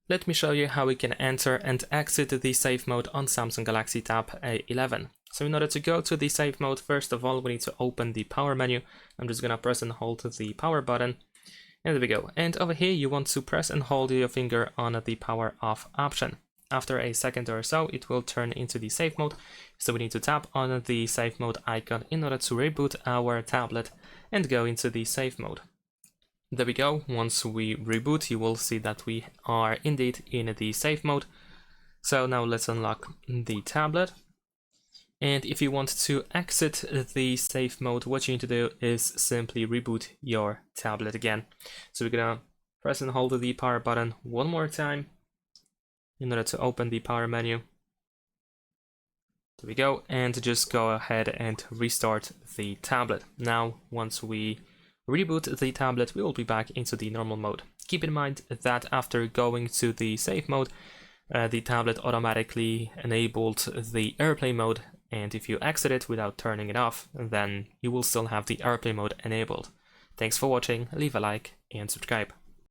Let me show you how we can enter and exit the safe mode on Samsung Galaxy Tab A11. So in order to go to the safe mode, first of all, we need to open the power menu. I'm just gonna press and hold the power button. And there we go. And over here, you want to press and hold your finger on the power off option. After a second or so, it will turn into the safe mode. So we need to tap on the safe mode icon in order to reboot our tablet and go into the safe mode. There we go. Once we reboot, you will see that we are indeed in the safe mode. So now let's unlock the tablet. And if you want to exit the safe mode, what you need to do is simply reboot your tablet again. So we're gonna press and hold the power button one more time in order to open the power menu. There we go, and just go ahead and restart the tablet. Now, once we reboot the tablet, we will be back into the normal mode. Keep in mind that after going to the safe mode, the tablet automatically enabled the airplane mode, and if you exit it without turning it off, then you will still have the airplane mode enabled. Thanks for watching, leave a like and subscribe.